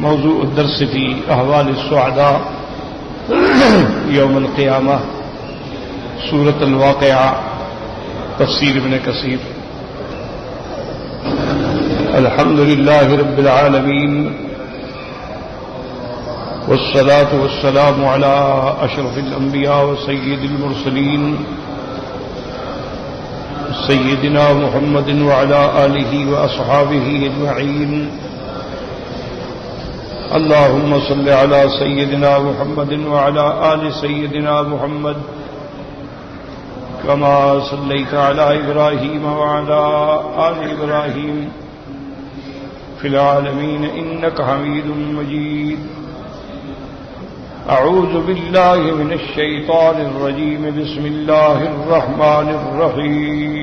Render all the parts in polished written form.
موضوع الدرس في أحوال السعداء يوم القيامة سورة الواقعة تفسير ابن كثير. الحمد لله رب العالمين والصلاة والسلام على أشرف الأنبياء وسيد المرسلين سيدنا محمد وعلى آله وأصحابه أجمعين. اللهم صل على سيدنا محمد وعلى آل سيدنا محمد كما صليت على إبراهيم وعلى آل إبراهيم في العالمين إنك حميد مجيد. أعوذ بالله من الشيطان الرجيم. بسم الله الرحمن الرحيم.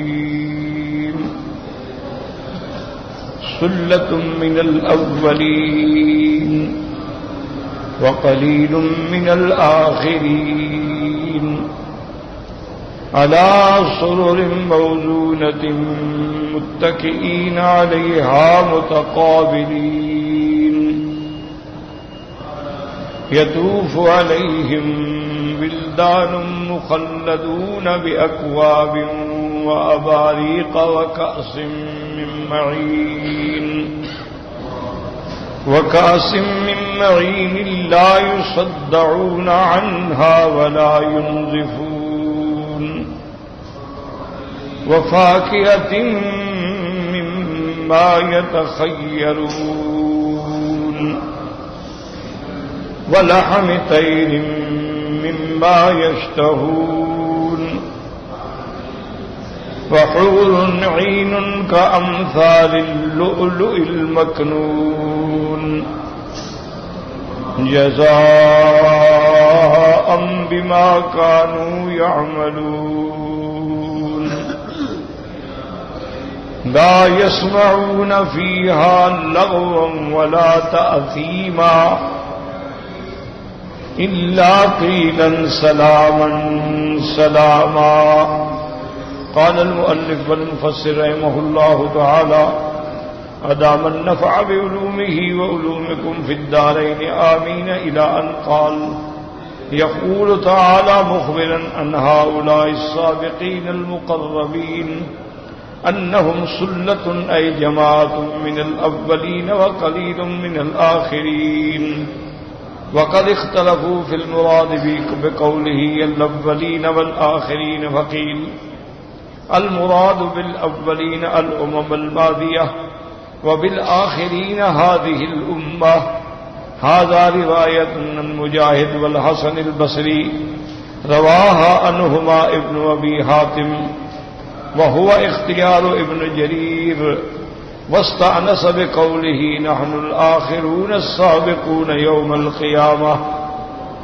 ثلة من الأولين وقليل من الآخرين على سرر موزونة متكئين عليها متقابلين يطوف عليهم ولدان مخلدون بأكواب وأباريق وكأس من معين لا يصدعون عنها ولا ينزفون وفاكهة مما يتخيرون ولحم طير مما يشتهون وحور عين كأمثال اللؤلؤ المكنون جزاء بما كانوا يعملون. لا يسمعون فيها لغوا ولا تأثيما إلا قيلا سلاما سلاما. قال المؤلف والمفسر رحمه الله تعالى أدام النفع بعلومه وعلومكم في الدارين آمين إلى أن قال يقول تعالى مخبرا عن هؤلاء السابقين المقربين أنهم سلة أي جماعة من الأولين وقليل من الآخرين. وقد اختلفوا في المراد بقوله الأولين والآخرين فقيل المراد بالأولين الأمم الماضية وبالآخرين هذه الأمة. هذا رواية عن مجاهد والحسن البصري رواها عنهما ابن أبي حاتم وهو اختيار ابن جرير واستأنس بقوله نحن الآخرون السابقون يوم القيامة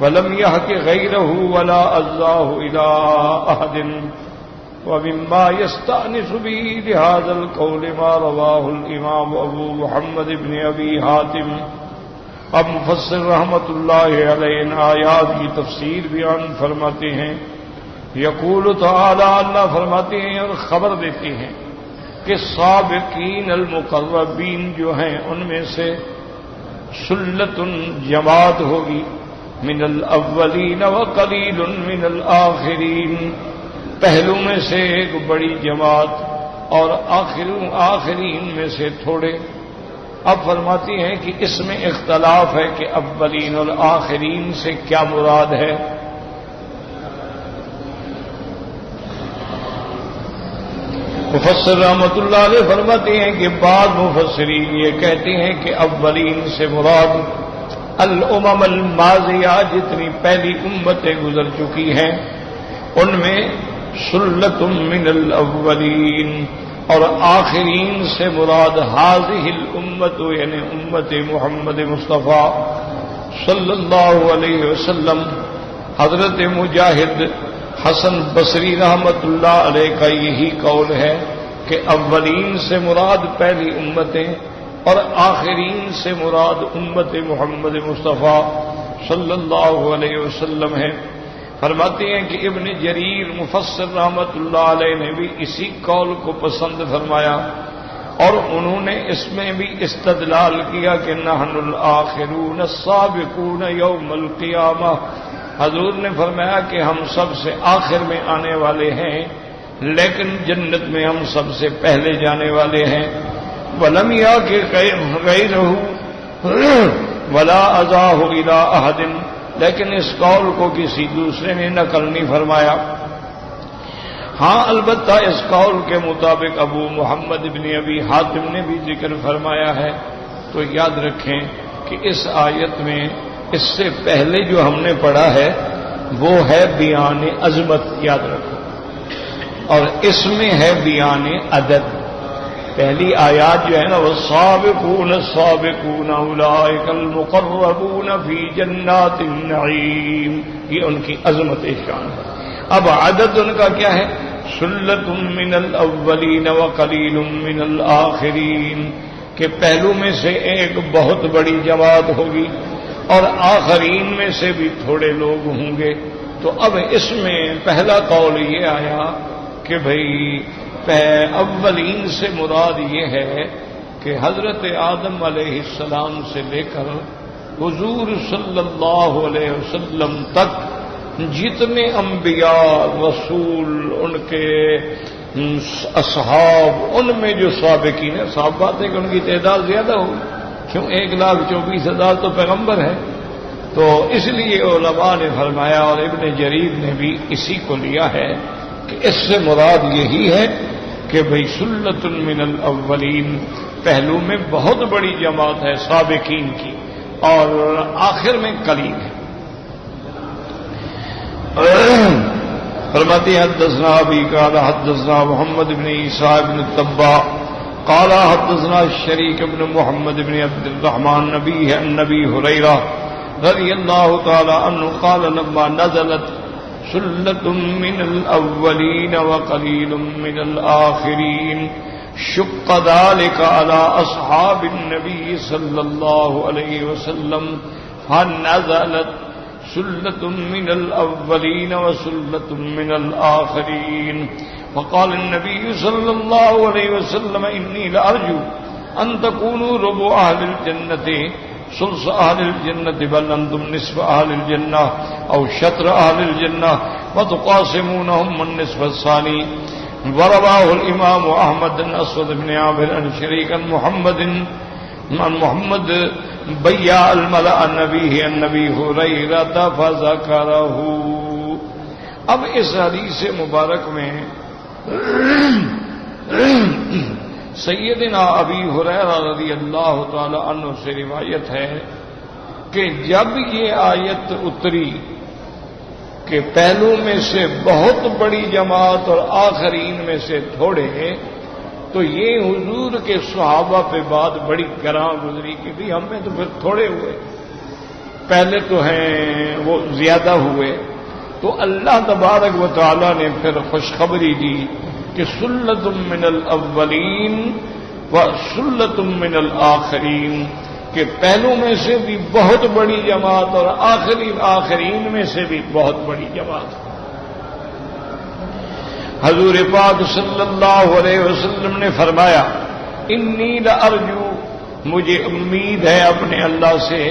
ولم يحك غيره ولا أزاه إلى أحد. ومما يستأنس به لهذا القول ما رواه الإمام أبو محمد بن أبي حاتم. اب مفسر رحمت اللہ علیہ ان آیات کی تفسیر بیان فرماتے ہیں. یقول تعالی اللہ فرماتے ہیں اور خبر دیتے ہیں کہ سابقین المقربین جو ہیں ان میں سے سلۃ جماعت ہوگی من الاولین وقلیل من الآخرین، پہلو میں سے ایک بڑی جماعت اور آخرین میں سے تھوڑے. اب فرماتی ہیں کہ اس میں اختلاف ہے کہ اولین اور آخرین سے کیا مراد ہے. مفسر رحمت اللہ علیہ فرماتے ہیں کہ بعض مفسرین یہ کہتے ہیں کہ اولین سے مراد الامم الماضیہ، جتنی پہلی امتیں گزر چکی ہیں ان میں سلۃ من الاولین، اور آخرین سے مراد هذه الامت یعنی امت محمد مصطفیٰ صلی اللہ علیہ وسلم. حضرت مجاہد حسن بصری رحمت اللہ علیہ کا یہی قول ہے کہ اولین سے مراد پہلی امتیں اور آخرین سے مراد امت محمد مصطفیٰ صلی اللہ علیہ وسلم ہے. فرماتے ہیں کہ ابن جریر مفسر رحمت اللہ علیہ نے بھی اسی قول کو پسند فرمایا اور انہوں نے اس میں بھی استدلال کیا کہ نحن الآخرون السابقون یوم القیامہ، حضور نے فرمایا کہ ہم سب سے آخر میں آنے والے ہیں، لیکن جنت میں ہم سب سے پہلے جانے والے ہیں۔ وَلَمْ يَأْتِ غَيْرُهُ وَلَا أَضَاهُ إِلَىٰ أَحَدٍ، لیکن اس قول کو کسی دوسرے نے نقل نہیں فرمایا۔ ہاں البتہ اس قول کے مطابق ابو محمد بن ابی حاتم نے بھی ذکر فرمایا ہے۔ تو یاد رکھیں کہ اس آیت میں اس سے پہلے جو ہم نے پڑھا ہے وہ ہے بیان عظمت، یاد رکھو، اور اس میں ہے بیان عدد۔ پہلی آیات جو ہے نا، والسابقون السابقون اولئک المقربون فی جنات النعیم، یہ ان کی عظمت شان ہے۔ اب عدد ان کا کیا ہے؟ سلۃ من الاولین وقلیل من الآخرین، کہ پہلو میں سے ایک بہت بڑی جماعت ہوگی اور آخرین میں سے بھی تھوڑے لوگ ہوں گے۔ تو اب اس میں پہلا قول یہ آیا کہ بھئی اولین سے مراد یہ ہے کہ حضرت آدم علیہ السلام سے لے کر حضور صلی اللہ علیہ وسلم تک جتنے انبیاء رسول ان کے اصحاب، ان میں جو سابقین ہیں، صاحب بات ہے کہ ان کی تعداد زیادہ ہوگی، کیوں 1,24,000 تو پیغمبر ہے۔ تو اس لیے علماء نے فرمایا، اور ابن جریر نے بھی اسی کو لیا ہے کہ اس سے مراد یہی ہے کہ بھئی سلۃ من الاولین، پہلو میں بہت بڑی جماعت ہے سابقین کی، اور آخر میں قلیل ہے۔ فرماتے ہیں حدثنا ابی قال حدثنا محمد بن عیسیٰ بن التبع قال حدثنا شریک بن محمد بن عبد الرحمن نبی النبی ہریرہ رضی اللہ تعالی عنہ قال لما نزلت سلۃ من الاولین وقلیل من الآخرین شق ذلك على اصحاب النبی صلی اللہ علیہ وسلم فنزلت سلة من الأولين وسلة من الآخرين، فقال النبي صلى الله عليه وسلم إني لأرجو أن تكونوا ربع أهل الجنة ثلث أهل الجنة بل أنتم نصف أهل الجنة أو شطر أهل الجنة وتقاسمونهم النصف الثاني۔ ورواه الإمام أحمد بن أسود بن عامر عن شريك محمد بیا الملأ النبی ہریرہ فذکرہ۔ اب اس حدیث مبارک میں سیدنا ابی ہریرہ رضی اللہ تعالی عنہ سے روایت ہے کہ جب یہ آیت اتری کہ پہلو میں سے بہت بڑی جماعت اور آخرین میں سے تھوڑے، تو یہ حضور کے صحابہ پہ بات بڑی گراں گزری کہ بھی ہم میں تو پھر تھوڑے ہوئے، پہلے تو ہیں وہ زیادہ ہوئے۔ تو اللہ تبارک و تعالی نے پھر خوشخبری دی کہ سلۃ من الاولین و سلۃ من الآخرین، کہ پہلو میں سے بھی بہت بڑی جماعت اور آخرین میں سے بھی بہت بڑی جماعت۔ حضور پاک صلی اللہ علیہ وسلم نے فرمایا انی لارجو، مجھے امید ہے اپنے اللہ سے،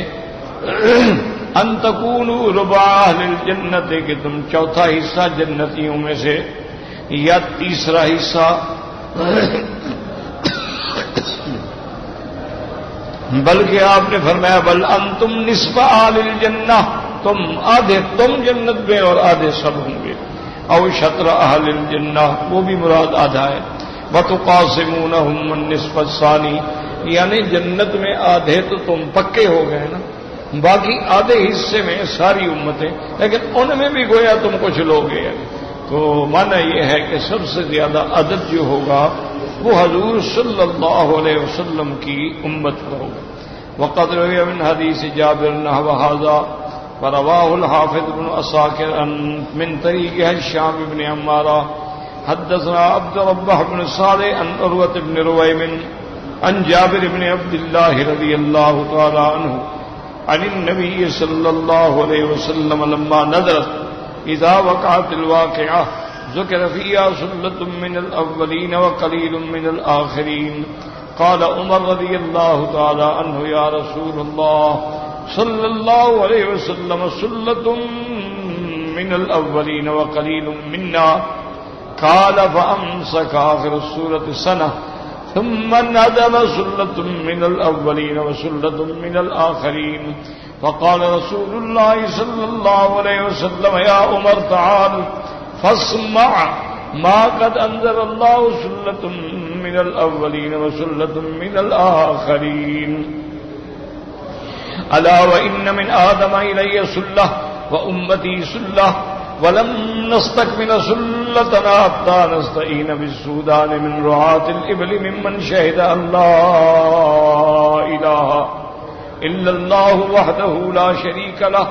ان تکونوا ربع اہل الجنت، کہ تم چوتھا حصہ جنتیوں میں سے یا تیسرا حصہ، بلکہ آپ نے فرمایا بل انتم نصف اہل الجنہ، تم آدھے تم جنت میں اور آدھے سب ہوں گے، او شطر اہل الجنہ، وہ بھی مراد آدھا ہے، وتقاسمونہم النصف الثانی، یعنی جنت میں آدھے تو تم پکے ہو گئے نا، باقی آدھے حصے میں ساری امتیں، لیکن ان میں بھی گویا تم کچھ لوگ ہیں۔ تو معنی یہ ہے کہ سب سے زیادہ عدد جو ہوگا وہ حضور صلی اللہ علیہ وسلم کی امت کا ہوگا۔ وقد روی من حدیث جابر نحو ھذا ورواه الحافظ بن عساکر من طریق هشام بن عمارہ حدثنا عبد ربہ بن صالح عن عروة بن رویم عن جابر بن عبد اللہ رضی اللہ تعالی عنہ عن النبی صلی اللہ علیہ وسلم لما نزلت اذا وقعت الواقعہ ذکر فیہا سلۃ من الاولین وقلیل من الآخرین قال عمر رضی اللہ تعالی عنہ یا رسول اللہ صلی اللہ علیہ وسلم سلۃ من الاولین وقلیل منا قال فامسك آخر السورة سنة ثم ندم سلة من الأولين وسلة من الآخرين فقال رسول الله صلى الله عليه وسلم يا عمر تعال فاسمع ما قد أنزل الله سلة من الأولين وسلة من الآخرين ألا وإن من آدم إلي سلة وأمتي سلة ولم نستكمل سلتنا حتى نستعين بالسودان من رعاة الإبل ممن شهد أن لا إله إلا الله وحده لا شريك له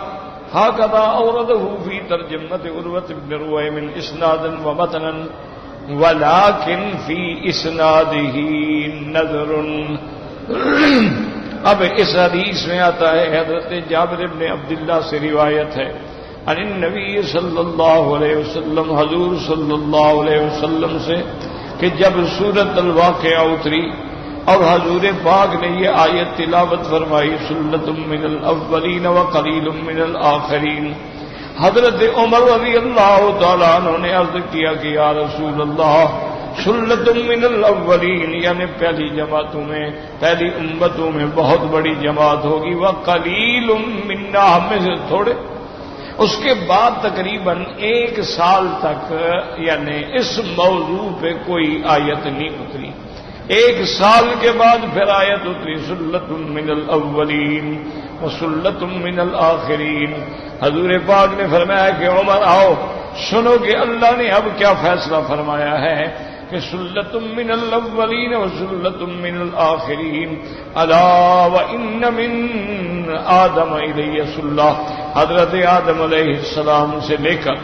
هكذا أورده في ترجمة عروة بن رويم إسنادا ومتنا ولكن في إسناده نذر. اب اس حدیث میں آتا ہے حضرت جابر بن عبداللہ سے روایت ہے عن النبی صلی اللہ علیہ وسلم حضور صلی اللہ علیہ وسلم سے کہ جب سورۃ الواقعہ اتری اور حضور پاک نے یہ آیت تلاوت فرمائی سلۃ من الاولین وقلیل من الآخرین، حضرت عمر رضی اللہ تعالیٰ عنہ نے عرض کیا کہ یا رسول اللہ سلۃ من الاولین یعنی پہلی جماعتوں میں پہلی امتوں میں بہت بڑی جماعت ہوگی، وقلیل منا ہم میں سے تھوڑے. اس کے بعد تقریباً 1 سال تک یعنی اس موضوع پہ کوئی آیت نہیں اتری. 1 سال کے بعد پھر آیت اتری سلۃ من الاولین وسلۃ من الآخرین. حضور پاک نے فرمایا کہ عمر آؤ سنو کہ اللہ نے اب کیا فیصلہ فرمایا ہے کہ سلۃ من الاولین وسلۃ من الآخرین الا وان من آدم الی سلہ، حضرت آدم علیہ السلام سے لے کر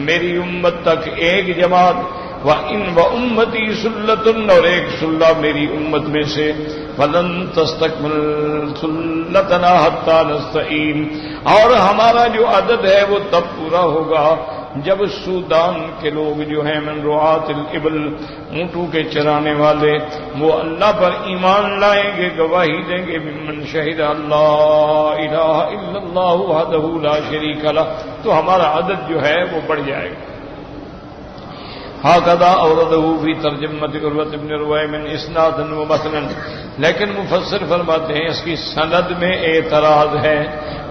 میری امت تک ایک جماعت وامتی سلۃ اور ایک سلہ میری امت میں سے فلن تستکمل سلتنا حتی نستعین، اور ہمارا جو عدد ہے وہ تب پورا ہوگا جب سودان کے لوگ جو ہیں من رعاة الابل اونٹوں کے چرانے والے وہ اللہ پر ایمان لائیں گے، گواہی دیں گے ممن شہد اللہ الہ الا اللہ وحدہ لا شریک لہ، تو ہمارا عدد جو ہے وہ بڑھ جائے گا. ہاکذا اورده فی ترجمۃ عروۃ بن رویم اسنادا ومتنا، لیکن مفسر فرماتے ہیں اس کی سند میں اعتراض ہے.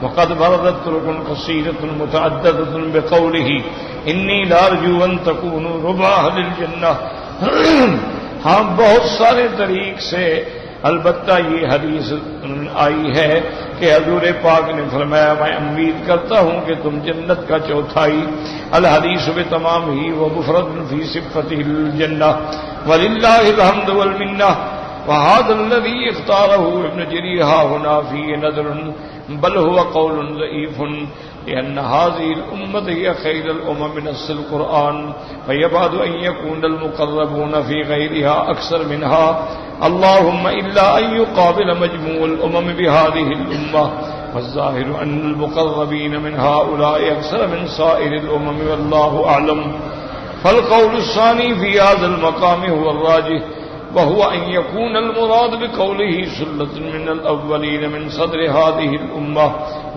وقد بردت طرق کثیرۃ متعددۃ بقولہ انی لارجو ان تکونوا ربع اہل الجنہ. ہاں بہت سارے طریق سے البتہ یہ حدیث آئی ہے کہ حضور پاک نے فرمایا میں امید کرتا ہوں کہ تم جنت کا چوتھائی. الحدیث بتمام ہی ومفرد فی صفته الجنہ وللہ الحمد والمنہ. وهذا الذي اختاره ابن جرير ها هنا فيه نذر بل هو قول ضعيف لأن هذه الأمة هي خير الأمم نص القرآن فيبعد أن يكون المقربون في غيرها أكثر منها اللهم إلا أن يقابل مجموع الأمم بهذه الأمة والظاهر أن المقربين من هؤلاء أكثر من سائر الأمم والله أعلم. فالقول الثاني في هذا المقام هو الراجح وهو أن يكون المراد بقوله سلة من الأولين من صدر هذه الأمة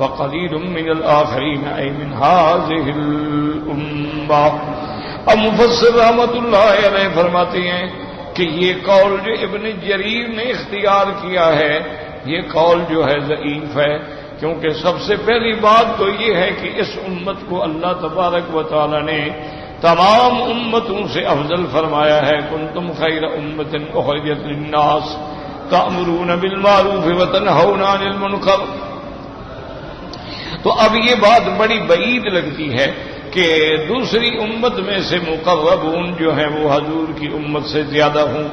وقليل من الآخرين أي من هذه الأمة. اب مفسر رحمت اللہ علیہ فرماتے ہیں کہ یہ قول جو ابن جریر نے اختیار کیا ہے یہ قول جو ہے ضعیف ہے، کیونکہ سب سے پہلی بات تو یہ ہے کہ اس امت کو اللہ تبارک و تعالی نے تمام امتوں سے افضل فرمایا ہے. کنتم خیر امت اخرجت للناس تأمرون بالمعروف وتنہون عن المنکر. تو اب یہ بات بڑی بعید لگتی ہے کہ دوسری امت میں سے مقربون جو ہیں وہ حضور کی امت سے زیادہ ہوں.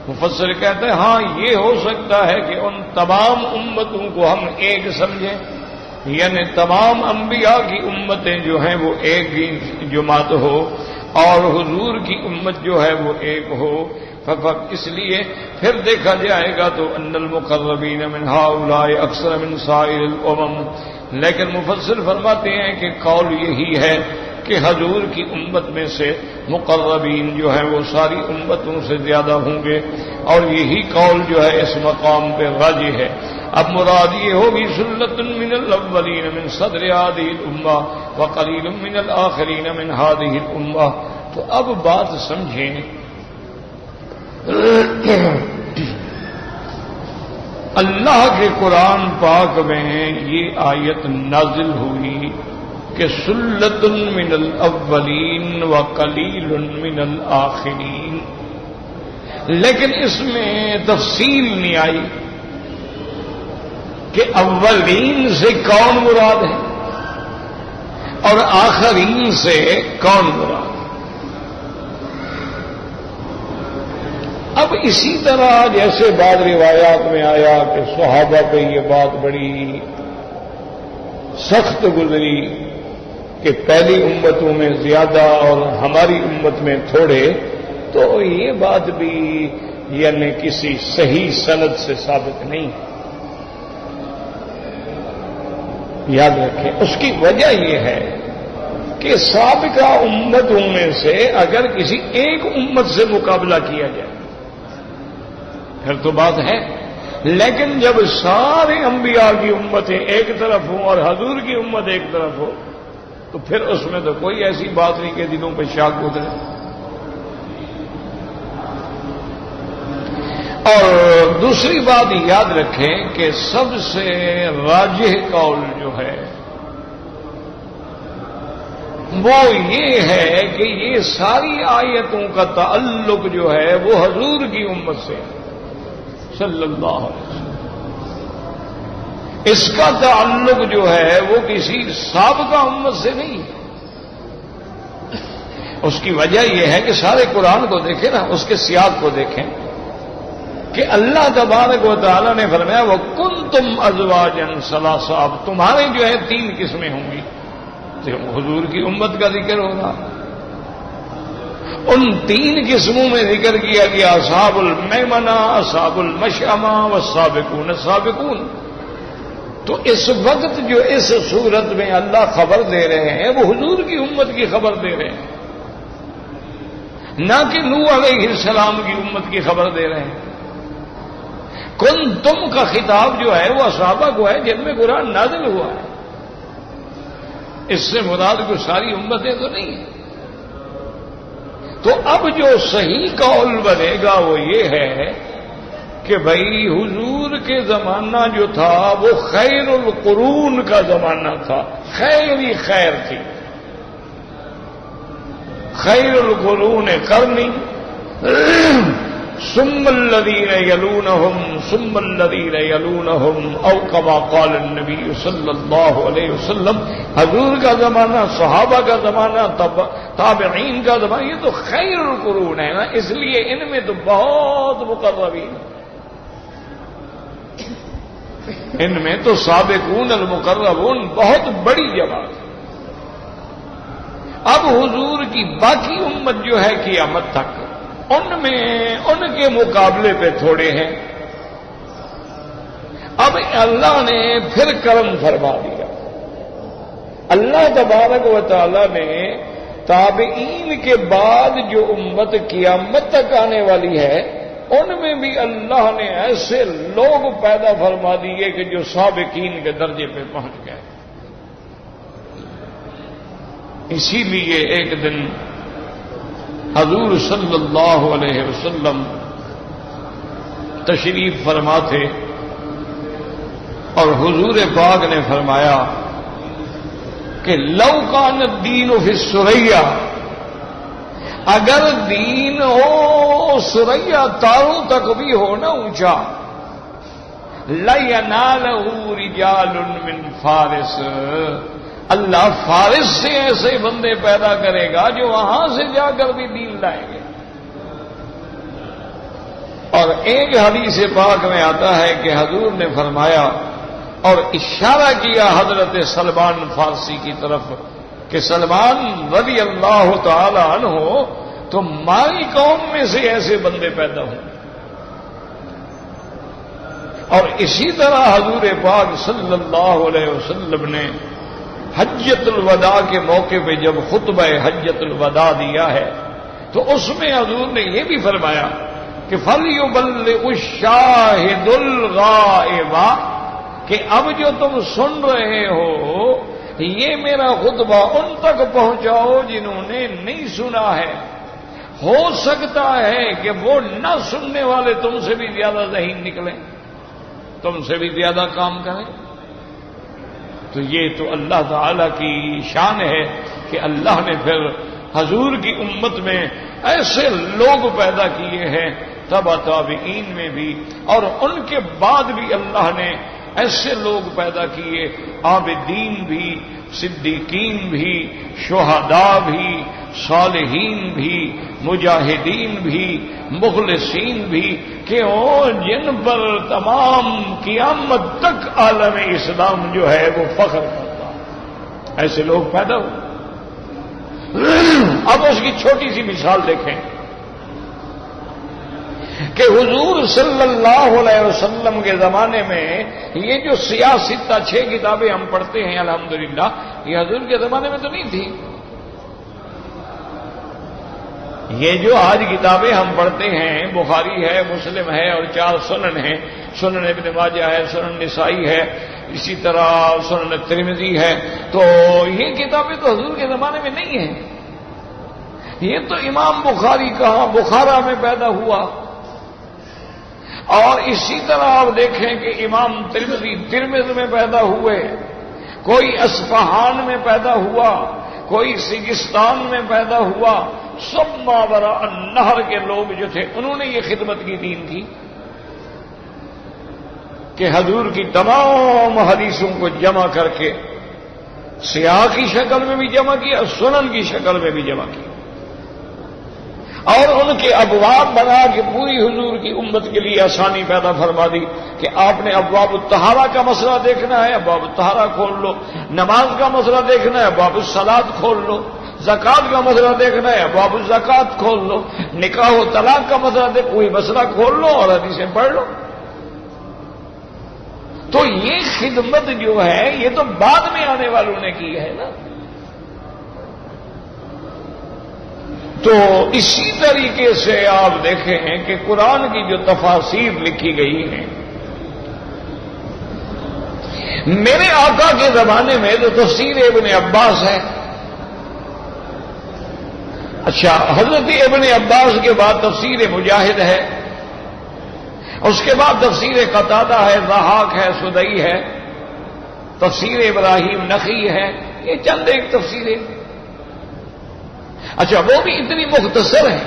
مفسر کہتے ہیں ہاں یہ ہو سکتا ہے کہ ان تمام امتوں کو ہم ایک سمجھیں، یعنی تمام انبیاء کی امتیں جو ہیں وہ ایک ہی جماعت ہو اور حضور کی امت جو ہے وہ ایک ہو. اس لیے پھر دیکھا جائے گا تو ان المقربین من ہؤلاء اکثر من سائر الامم. لیکن مفسر فرماتے ہیں کہ قول یہی ہے کہ حضور کی امت میں سے مقربین جو ہیں وہ ساری امتوں سے زیادہ ہوں گے، اور یہی قول جو ہے اس مقام پہ راجح ہے۔ اب مراد یہ ہوگی سلۃ من الاولین من صدر هذه الامہ وقلیل من الآخرین من هذه الامہ۔ تو اب بات سمجھیں، اللہ کے قرآن پاک میں یہ آیت نازل ہوئی کہ سلۃ من الاولین وقلیل من الآخرین، لیکن اس میں تفصیل نہیں آئی کہ اولین سے کون مراد ہے اور آخرین سے کون مراد ہے۔ اب اسی طرح جیسے بعض روایات میں آیا کہ صحابہ پہ یہ بات بڑی سخت گزری کہ پہلی امتوں میں زیادہ اور ہماری امت میں تھوڑے، تو یہ بات بھی یعنی کسی صحیح سند سے ثابت نہیں۔ یاد رکھیں، اس کی وجہ یہ ہے کہ سابقہ امتوں میں سے اگر کسی ایک امت سے مقابلہ کیا جائے پھر تو بات ہے، لیکن جب سارے انبیاء کی امتیں ایک طرف ہوں اور حضور کی امت ایک طرف ہو تو پھر اس میں تو کوئی ایسی بات نہیں کہ دلوں پہ شاک گزرے۔ اور دوسری بات یاد رکھیں کہ سب سے راجح قول جو ہے وہ یہ ہے کہ یہ ساری آیتوں کا تعلق جو ہے وہ حضور کی امت سے صلی اللہ علیہ وسلم، اس کا تعلق جو ہے وہ کسی سابقہ امت سے نہیں ہے۔ اس کی وجہ یہ ہے کہ سارے قرآن کو دیکھیں نا، اس کے سیاق کو دیکھیں کہ اللہ تبارک و تعالیٰ نے فرمایا وَكُنْتُمْ أَزْوَاجًا ثَلَاثًا، اب تمہارے جو ہے 3 قسمیں ہوں گی، تو حضور کی امت کا ذکر ہوگا۔ ان 3 قسموں میں ذکر کیا گیا اصحاب المیمنہ، اصحاب المشأمہ والسابقون السابقون۔ تو اس وقت جو اس صورت میں اللہ خبر دے رہے ہیں وہ حضور کی امت کی خبر دے رہے ہیں، نہ کہ نوح علیہ السلام کی امت کی خبر دے رہے ہیں۔ کن تم کا خطاب جو ہے وہ صحابہ کو ہے جن میں قرآن نازل ہوا ہے، اس سے مراد کوئی ساری امتیں تو نہیں ہے۔ تو اب جو صحیح قول بنے گا وہ یہ ہے کہ بھائی حضور کے زمانہ جو تھا وہ خیر القرون کا زمانہ تھا، خیر ہی خیر تھی، خیر القرون قرنی ثم الذین یلونہم ثم الذین یلونہم او کما قال النبی صلی اللہ علیہ وسلم۔ حضور کا زمانہ، صحابہ کا زمانہ، تابعین کا زمانہ، یہ تو خیر القرون ہے نا، اس لیے ان میں تو بہت مقربین، ان میں تو سابقون المقربون بہت بڑی جماعت۔ اب حضور کی باقی امت جو ہے قیامت تک ان میں ان کے مقابلے پہ تھوڑے ہیں۔ اب اللہ نے پھر کرم فرما دیا، اللہ تبارک و تعالی نے تابعین کے بعد جو امت قیامت تک آنے والی ہے ان میں بھی اللہ نے ایسے لوگ پیدا فرما دیے کہ جو سابقین کے درجے پہ پہنچ گئے۔ اسی لیے ایک دن حضور صلی اللہ علیہ وسلم تشریف فرما تھے اور حضور پاک نے فرمایا کہ لو کان الدین فی الثریا، اگر دین ہو ثریا تاروں تک بھی ہو نا اونچا، لَيَنَالَهُ رِجَالٌ مِّن فارس، اللہ فارس سے ایسے بندے پیدا کرے گا جو وہاں سے جا کر بھی دین لائیں گے۔ اور ایک حدیث پاک میں آتا ہے کہ حضور نے فرمایا اور اشارہ کیا حضرت سلمان فارسی کی طرف کہ سلمان رضی اللہ تعالی عنہ تمہاری قوم میں سے ایسے بندے پیدا ہوں۔ اور اسی طرح حضور پاک صلی اللہ علیہ وسلم نے حجۃ الوداع کے موقع پہ جب خطبہ حجۃ الوداع دیا ہے تو اس میں حضور نے یہ بھی فرمایا کہ فَلْيُبَلِّغِ الشَّاهِدُ الْغَائِبَ، کہ اب جو تم سن رہے ہو یہ میرا خطبہ ان تک پہنچاؤ جنہوں نے نہیں سنا ہے۔ ہو سکتا ہے کہ وہ نہ سننے والے تم سے بھی زیادہ ذہین نکلیں، تم سے بھی زیادہ کام کریں۔ تو یہ تو اللہ تعالی کی شان ہے کہ اللہ نے پھر حضور کی امت میں ایسے لوگ پیدا کیے ہیں، تبع تابعین میں بھی، اور ان کے بعد بھی اللہ نے ایسے لوگ پیدا کیے، عابدین بھی، صدیقین بھی، شہداء بھی، صالحین بھی، مجاہدین بھی، مخلصین بھی، کہ وہ جن پر تمام قیامت تک عالم اسلام جو ہے وہ فخر کرتا ہے، ایسے لوگ پیدا ہوئے۔ اب اس کی چھوٹی سی مثال دیکھیں کہ حضور صلی اللہ علیہ وسلم کے زمانے میں یہ جو سیاست 6 کتابیں ہم پڑھتے ہیں الحمدللہ، یہ حضور کے زمانے میں تو نہیں تھی۔ یہ جو آج کتابیں ہم پڑھتے ہیں، بخاری ہے، مسلم ہے، اور 4 سنن ہیں، سنن ابن ماجہ ہے، سنن نسائی ہے، اسی طرح سنن ترمذی ہے، تو یہ کتابیں تو حضور کے زمانے میں نہیں ہیں۔ یہ تو امام بخاری کہاں بخارا میں پیدا ہوا، اور اسی طرح آپ دیکھیں کہ امام ترمذی میں پیدا ہوئے، کوئی اصفہان میں پیدا ہوا، کوئی سجستان میں پیدا ہوا، سب ماوراء النہر کے لوگ جو تھے انہوں نے یہ خدمت کی دین کی کہ حضور کی تمام حدیثوں کو جمع کر کے سیاق کی شکل میں بھی جمع کیا، سنن کی شکل میں بھی جمع کیا، اور ان کے ابواب بنا کے پوری حضور کی امت کے لیے آسانی پیدا فرما دی کہ آپ نے ابواب الطہارہ کا مسئلہ دیکھنا ہے، ابواب الطہارہ کھول لو، نماز کا مسئلہ دیکھنا ہے، ابواب الصلاۃ کھول لو، زکوٰۃ کا مسئلہ دیکھنا ہے، ابواب الزکوٰۃ کھول لو، نکاح و طلاق کا مسئلہ کوئی مسئلہ کھول لو اور حدیثیں پڑھ لو۔ تو یہ خدمت جو ہے یہ تو بعد میں آنے والوں نے کی ہے نا۔ تو اسی طریقے سے آپ دیکھیں کہ قرآن کی جو تفاسیر لکھی گئی ہیں، میرے آقا کے زمانے میں تو تفسیر ابن عباس ہے۔ اچھا، حضرت ابن عباس کے بعد تفسیر مجاہد ہے، اس کے بعد تفسیر قتادہ ہے، ضحاک ہے، سدئی ہے، تفسیر ابراہیم نخعی ہے، یہ چند ایک تفسیریں۔ اچھا، وہ بھی اتنی مختصر ہے،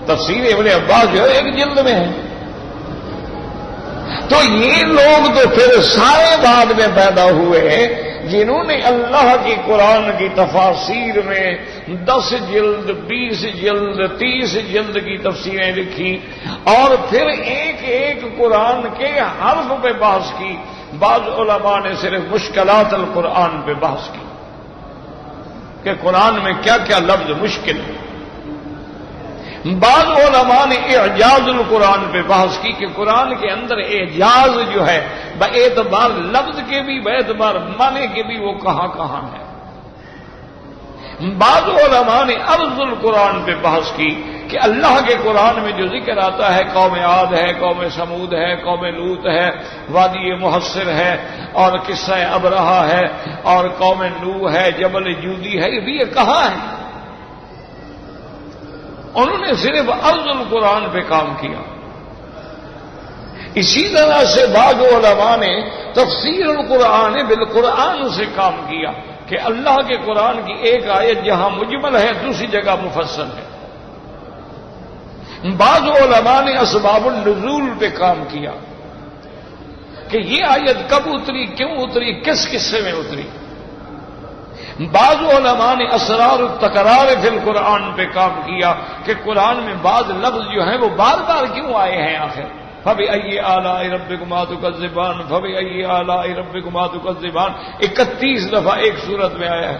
تفسیر ابن عباس جو ہے 1 جلد میں ہے۔ تو یہ لوگ تو پھر سارے بعد میں پیدا ہوئے جنہوں نے اللہ کی قرآن کی تفاسیر میں 10 جلد، 20 جلد، 30 جلد کی تفسیریں لکھی، اور پھر ایک ایک قرآن کے حرف پہ بحث کی۔ بعض علماء نے صرف مشکلات القرآن پہ بحث کی کہ قرآن میں کیا کیا لفظ مشکل ہے، بعض علماء نے اعجاز القرآن پہ بحث کی کہ قرآن کے اندر اعجاز جو ہے باعتبار لفظ کے بھی باعتبار معنی کے بھی وہ کہاں کہاں ہے، بعض علماء نے عرض القرآن پہ بحث کی کہ اللہ کے قرآن میں جو ذکر آتا ہے قوم عاد ہے، قوم سمود ہے، قوم لوط ہے، وادی محصر ہے، اور قصہ ابرہہ ہے، اور قوم نوح ہے، جبل جودی ہے، یہ کہاں ہے؟ انہوں نے صرف عرض القرآن پہ کام کیا۔ اسی طرح سے بعض علماء نے تفسیر القرآن بالقرآن سے کام کیا کہ اللہ کے قرآن کی ایک آیت جہاں مجمل ہے دوسری جگہ مفصل ہے۔ بعض علماء نے اسباب النزول پہ کام کیا کہ یہ آیت کب اتری، کیوں اتری، کس قصے میں اتری۔ بعض علماء نے اسرار التکرار فی القرآن پہ کام کیا کہ قرآن میں بعض لفظ جو ہیں وہ بار بار کیوں آئے ہیں آخر۔ فَبِأَيِّ آلَاءِ رَبِّكُمَا تُكَذِّبَانِ فَبِأَيِّ آلَاءِ رَبِّكُمَا تُكَذِّبَانِ 31 دفعہ ایک سورت میں آیا ہے۔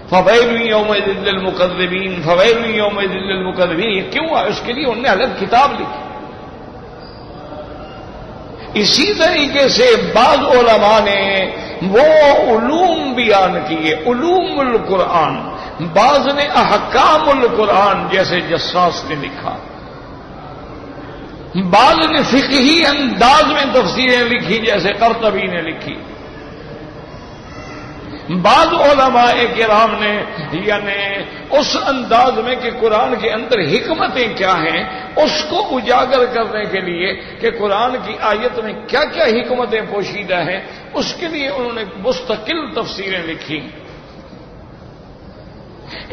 فَوَيْلٌ يَوْمَئِذٍ لِّلْمُكَذِّبِينَ فَوَيْلٌ يَوْمَئِذٍ لِّلْمُكَذِّبِينَ، یہ کیوں ہے؟ اس کے لیے انہوں نے الگ کتاب لکھی۔ اسی طریقے سے بعض علماء نے وہ علوم بیان کیے، علوم القرآن، بعض نے احکام القرآن جیسے جساس نے لکھا، بعض نے فقہی انداز میں تفسیریں لکھی جیسے قرطبی نے لکھی، بعض علماء کرام نے یعنی اس انداز میں کہ قرآن کے اندر حکمتیں کیا ہیں اس کو اجاگر کرنے کے لیے کہ قرآن کی آیت میں کیا کیا حکمتیں پوشیدہ ہیں، اس کے لیے انہوں نے مستقل تفسیریں لکھی۔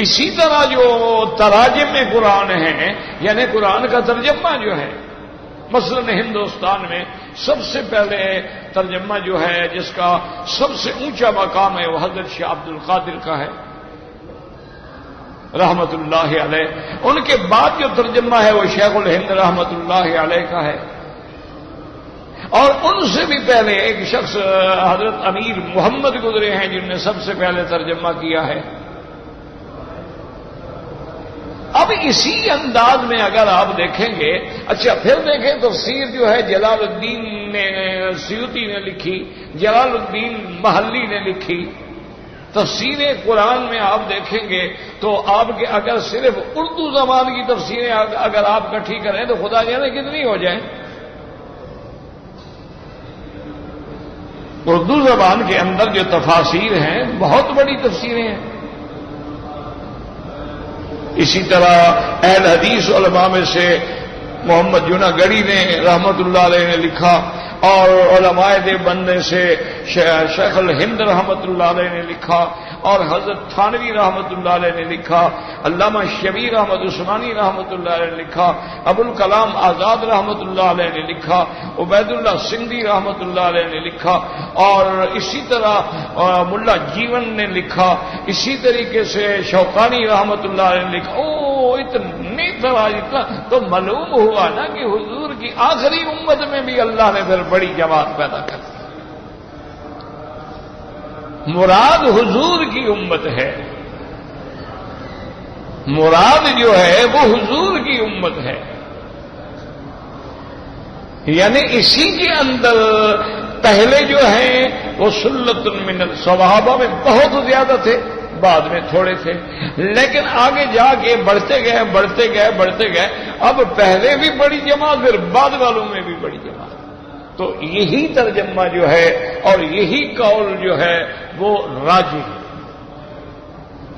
اسی طرح جو تراجم قرآن ہیں یعنی قرآن کا ترجمہ جو ہے، مثلا ہندوستان میں سب سے پہلے ترجمہ جو ہے جس کا سب سے اونچا مقام ہے وہ حضرت شاہ عبد القادر کا ہے رحمت اللہ علیہ، ان کے بعد جو ترجمہ ہے وہ شیخ الہند رحمت اللہ علیہ کا ہے، اور ان سے بھی پہلے ایک شخص حضرت امیر محمد گزرے ہیں جن نے سب سے پہلے ترجمہ کیا ہے۔ اب اسی انداز میں اگر آپ دیکھیں گے، اچھا پھر دیکھیں تفسیر جو ہے جلال الدین سیوطی نے لکھی، جلال الدین محلی نے لکھی، تفسیر قرآن میں آپ دیکھیں گے تو آپ کے اگر صرف اردو زبان کی تفسیریں اگر آپ اکٹھی کریں تو خدا جانے کتنی ہو جائیں۔ اردو زبان کے اندر جو تفاسیر ہیں بہت بڑی تفسیریں ہیں۔ اسی طرح اہل حدیث علماء میں سے محمد جوناگڑھی نے رحمت اللہ علیہ نے لکھا، اور علماء دیوبند سے شیخ الہند رحمت اللہ علیہ نے لکھا، اور حضرت تھانوی رحمت اللہ علیہ نے لکھا، علامہ شبیر احمد عثمانی رحمت اللہ علیہ نے لکھا، ابوالکلام آزاد رحمت اللہ علیہ نے لکھا، عبید اللہ سندھی رحمت اللہ علیہ نے لکھا، اور اسی طرح ملا جیون نے لکھا، اسی طریقے سے شوقانی رحمت اللہ علیہ نے لکھا۔ اتنی طرح اتنا تو معلوم ہوا نا کہ حضور کی آخری امت میں بھی اللہ نے پھر بڑی جماعت پیدا کر دی۔ مراد حضور کی امت ہے، مراد جو ہے وہ حضور کی امت ہے، یعنی اسی کے اندر پہلے جو ہیں وہ سلۃ من صحابہ میں بہت زیادہ تھے، بعد میں تھوڑے تھے، لیکن آگے جا کے بڑھتے گئے، اب پہلے بھی بڑی جماعت پھر بعد والوں میں بھی بڑی جماعت۔ تو یہی ترجمہ جو ہے اور یہی قول جو ہے وہ راجح ہے،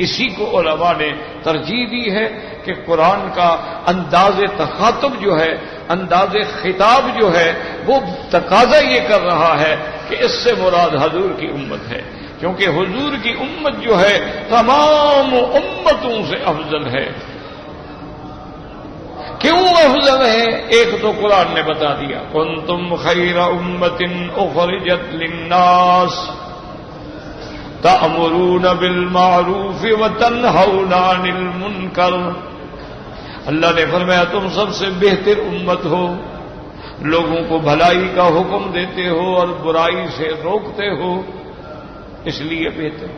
اسی کو علماء نے ترجیح دی ہے کہ قرآن کا انداز تخاطب جو ہے، انداز خطاب جو ہے وہ تقاضا یہ کر رہا ہے کہ اس سے مراد حضور کی امت ہے، کیونکہ حضور کی امت جو ہے تمام امتوں سے افضل ہے۔ کیوں افضل ہے؟ ایک تو قرآن نے بتا دیا، کنتم خیر امت اخرجت للناس تأمرون بالمعروف وتنہون عن المنکر۔ اللہ نے فرمایا تم سب سے بہتر امت ہو، لوگوں کو بھلائی کا حکم دیتے ہو اور برائی سے روکتے ہو، اس لیے بہتر،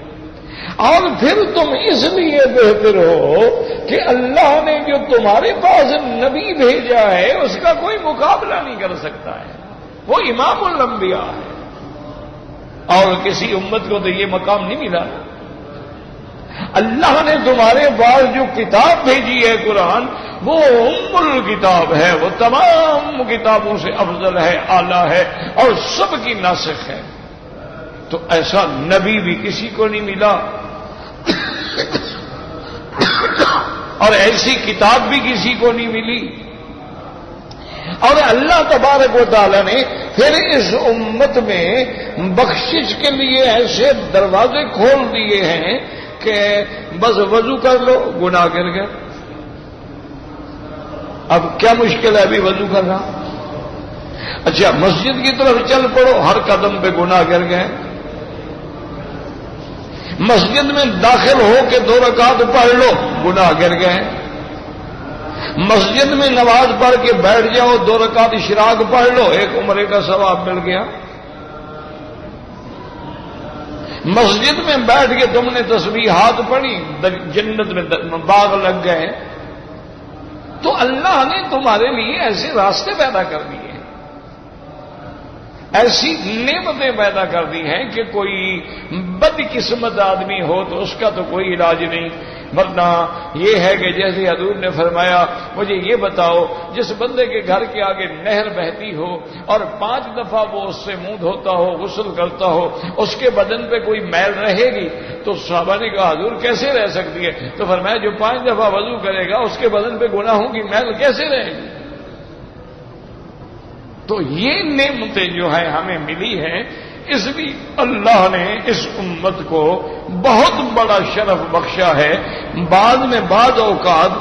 اور پھر تم اس لیے بہتر ہو کہ اللہ نے جو تمہارے پاس نبی بھیجا ہے اس کا کوئی مقابلہ نہیں کر سکتا ہے، وہ امام الانبیاء ہے، اور کسی امت کو تو یہ مقام نہیں ملا۔ اللہ نے تمہارے پاس جو کتاب بھیجی ہے قرآن، وہ ام الکتاب ہے، وہ تمام کتابوں سے افضل ہے، اعلیٰ ہے، اور سب کی ناسخ ہے۔ تو ایسا نبی بھی کسی کو نہیں ملا اور ایسی کتاب بھی کسی کو نہیں ملی، اور اللہ تبارک و تعالی نے پھر اس امت میں بخشش کے لیے ایسے دروازے کھول دیے ہیں کہ بس وضو کر لو گناہ گر گئے۔ اب کیا مشکل ہے ابھی وضو کرنا؟ اچھا مسجد کی طرف چل پڑو، ہر قدم پہ گناہ گر گئے۔ مسجد میں داخل ہو کے 2 رکعت پڑھ لو، گناہ گر گئے۔ مسجد میں نماز پڑھ کے بیٹھ جاؤ، 2 رکعت اشراق پڑھ لو، 1 عمرے کا ثواب مل گیا۔ مسجد میں بیٹھ کے تم نے تسبیحات پڑھی، جنت میں باغ لگ گئے۔ تو اللہ نے تمہارے لیے ایسے راستے پیدا کر دیے، ایسی نعمتیں پیدا کر دی ہیں کہ کوئی بدقسمت آدمی ہو تو اس کا تو کوئی علاج نہیں، ورنہ یہ ہے کہ جیسے حضور نے فرمایا مجھے یہ بتاؤ جس بندے کے گھر کے آگے نہر بہتی ہو اور 5 دفعہ وہ اس سے منہ دھوتا ہو، غسل کرتا ہو، اس کے بدن پہ کوئی میل رہے گی؟ تو صحابہ نے کہا حضور کیسے رہ سکتی ہے؟ تو فرمایا جو 5 دفعہ وضو کرے گا اس کے بدن پہ گناہوں کی میل کیسے رہے گی؟ تو یہ نعمتیں جو ہیں ہمیں ملی ہیں، اس بھی اللہ نے اس امت کو بہت بڑا شرف بخشا ہے۔ بعد میں بعض اوقات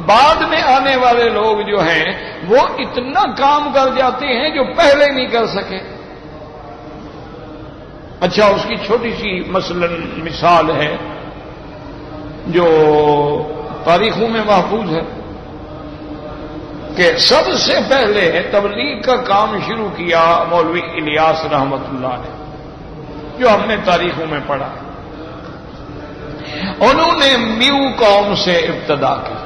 بعد میں آنے والے لوگ جو ہیں وہ اتنا کام کر جاتے ہیں جو پہلے نہیں کر سکے۔ اچھا، اس کی چھوٹی سی مثال ہے جو تاریخوں میں محفوظ ہے کہ سب سے پہلے تبلیغ کا کام شروع کیا مولوی الیاس رحمت اللہ نے، جو ہم نے تاریخوں میں پڑھا۔ انہوں نے میو قوم سے ابتدا کی،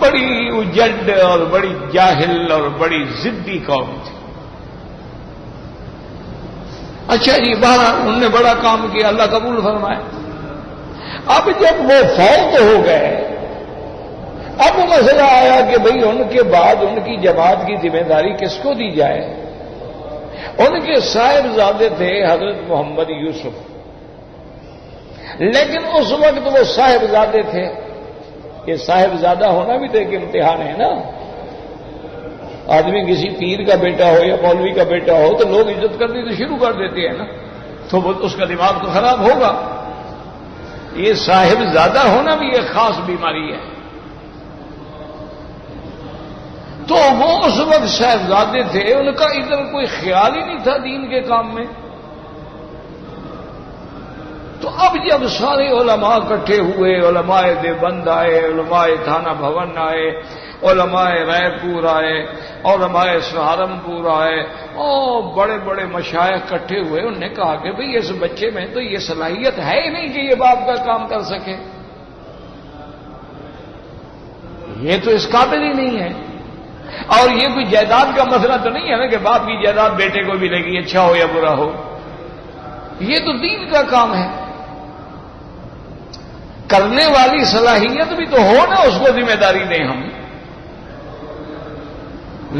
بڑی اجڈ اور بڑی جاہل اور بڑی ضدی قوم تھی۔ اچھا جی، بہرحال انہوں نے بڑا کام کیا، اللہ قبول فرمائے۔ اب جب وہ فوت ہو گئے، اب مسئلہ آیا کہ بھئی ان کے بعد ان کی جماعت کی ذمہ داری کس کو دی جائے؟ ان کے صاحبزادے تھے حضرت محمد یوسف، لیکن اس وقت وہ صاحبزادے تھے، کہ صاحبزادہ ہونا بھی تو ایک امتحان ہے نا۔ آدمی کسی پیر کا بیٹا ہو یا مولوی کا بیٹا ہو تو لوگ عزت کرنی تو شروع کر دیتے ہیں نا، تو اس کا دماغ تو خراب ہوگا۔ یہ صاحبزادہ ہونا بھی ایک خاص بیماری ہے۔ تو وہ اس وقت صاحبزادے تھے، ان کا ادھر کوئی خیال ہی نہیں تھا دین کے کام میں۔ تو اب جب سارے علماء اکٹھے ہوئے، علماء دیوبند آئے، علماء تھانہ بھون آئے، علماء رائے پور آئے، علماء سہارنپور آئے، اور بڑے بڑے مشائخ اکٹھے ہوئے، انہوں نے کہا کہ بھئی اس بچے میں تو یہ صلاحیت ہے ہی نہیں کہ یہ باپ کا کام کر سکے، یہ تو اس قابل ہی نہیں ہے۔ اور یہ کوئی جائیداد کا مسئلہ تو نہیں ہے نا کہ باپ کی جائیداد بیٹے کو بھی لگی، اچھا ہو یا برا ہو، یہ تو دین کا کام ہے۔ کرنے والی صلاحیت بھی تو ہو نا، اس کو ذمہ داری دیں ہم۔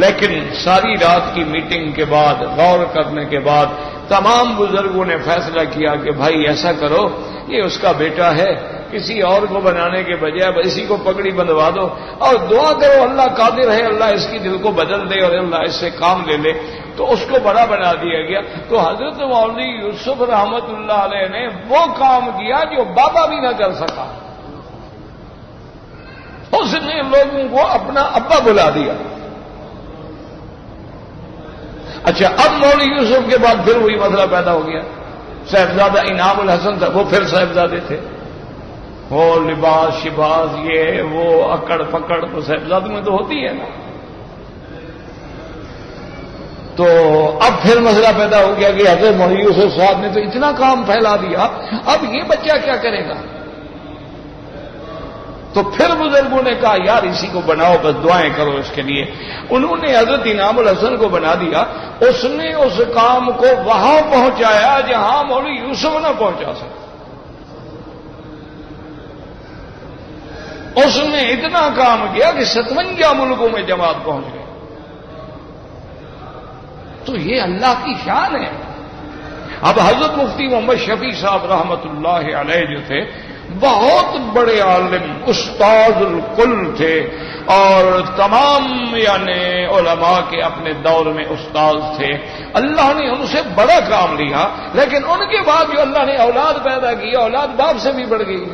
لیکن ساری رات کی میٹنگ کے بعد، غور کرنے کے بعد، تمام بزرگوں نے فیصلہ کیا کہ بھائی ایسا کرو، یہ اس کا بیٹا ہے، کسی اور کو بنانے کے بجائے اسی کو پگڑی بندھوا دو اور دعا کرو اللہ قادر ہے، اللہ اس کی دل کو بدل دے اور اللہ اس سے کام لے لے۔ تو اس کو بڑا بنا دیا گیا۔ تو حضرت مولوی یوسف رحمت اللہ علیہ نے وہ کام کیا جو بابا بھی نہ کر سکا، اس نے لوگوں کو اپنا ابا بلا دیا۔ اچھا، اب مولوی یوسف کے بعد پھر وہی مسئلہ پیدا ہو گیا۔ صاحبزادہ انعام الحسن تھا، وہ پھر صاحبزادے تھے، وہ لباس شباس یہ وہ اکڑ پکڑ تو صاحبزادوں میں تو ہوتی ہے نا۔ تو اب پھر مسئلہ پیدا ہو گیا کہ حضرت مولوی یوسف صاحب نے تو اتنا کام پھیلا دیا، اب یہ بچہ کیا کرے گا؟ تو پھر بزرگوں نے کہا یار اسی کو بناؤ، بس دعائیں کرو اس کے لیے۔ انہوں نے حضرت انعام الحسن کو بنا دیا، اس نے اس کام کو وہاں پہنچایا جہاں مولوی یوسف نہ پہنچا سکا۔ اس نے اتنا کام کیا کہ 57 ملکوں میں جماعت پہنچ گئی۔ تو یہ اللہ کی شان ہے۔ اب حضرت مفتی محمد شفیع صاحب رحمت اللہ علیہ جو تھے، بہت بڑے عالم، استاد الکل تھے، اور تمام یعنی علماء کے اپنے دور میں استاد تھے۔ اللہ نے ان سے بڑا کام لیا، لیکن ان کے بعد جو اللہ نے اولاد پیدا کی، اولاد باپ سے بھی بڑھ گئی۔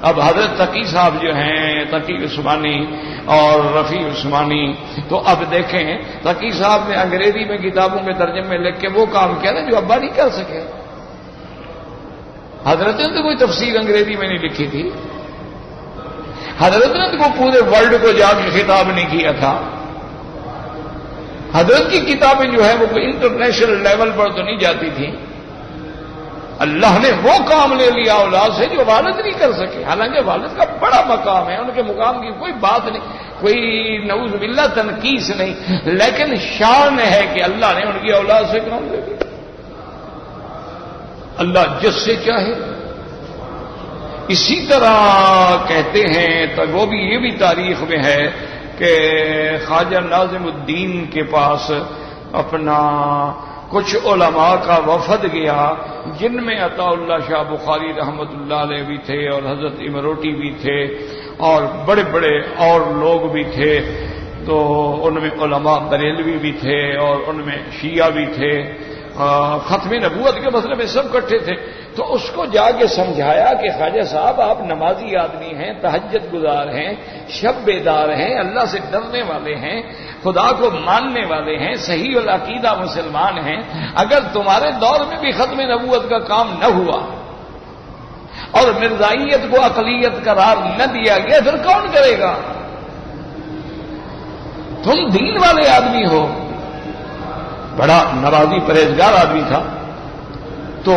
اب حضرت تقی صاحب جو ہیں، تقی عثمانی اور رفیع عثمانی، تو اب دیکھیں تقی صاحب نے انگریزی میں کتابوں میں ترجمے میں لکھ کے وہ کام کیا نا جو ابا نہیں کر سکے۔ حضرت نے تو کوئی تفسیر انگریزی میں نہیں لکھی تھی، حضرت نے تو پورے ورلڈ کو جا کے خطاب نہیں کیا تھا۔ حضرت کی کتابیں جو ہے وہ کوئی انٹرنیشنل لیول پر تو نہیں جاتی تھیں۔ اللہ نے وہ کام لے لیا اولاد سے جو والد نہیں کر سکے، حالانکہ والد کا بڑا مقام ہے، ان کے مقام کی کوئی بات نہیں، کوئی نعوذ باللہ تنقیص نہیں، لیکن شان ہے کہ اللہ نے ان کی اولاد سے کام لے لیا۔ اللہ جس سے چاہے۔ اسی طرح کہتے ہیں تو وہ بھی یہ بھی تاریخ میں ہے کہ خواجہ ناظم الدین کے پاس اپنا کچھ علماء کا وفد گیا، جن میں عطا اللہ شاہ بخاری رحمت اللہ علیہ بھی تھے اور حضرت امروٹی بھی تھے اور بڑے بڑے اور لوگ بھی تھے، تو ان میں علماء بریلوی بھی تھے اور ان میں شیعہ بھی تھے، ختم نبوت کے مسئلے میں سب اکٹھے تھے۔ تو اس کو جا کے سمجھایا کہ خواجہ صاحب آپ نمازی آدمی ہیں، تہجد گزار ہیں، شب بیدار ہیں، اللہ سے ڈرنے والے ہیں، خدا کو ماننے والے ہیں، صحیح العقیدہ مسلمان ہیں، اگر تمہارے دور میں بھی ختم نبوت کا کام نہ ہوا اور مرزائیت کو اقلیت قرار نہ دیا گیا پھر کون کرے گا؟ تم دین والے آدمی ہو۔ بڑا نمازی پرہیزگار آدمی تھا، تو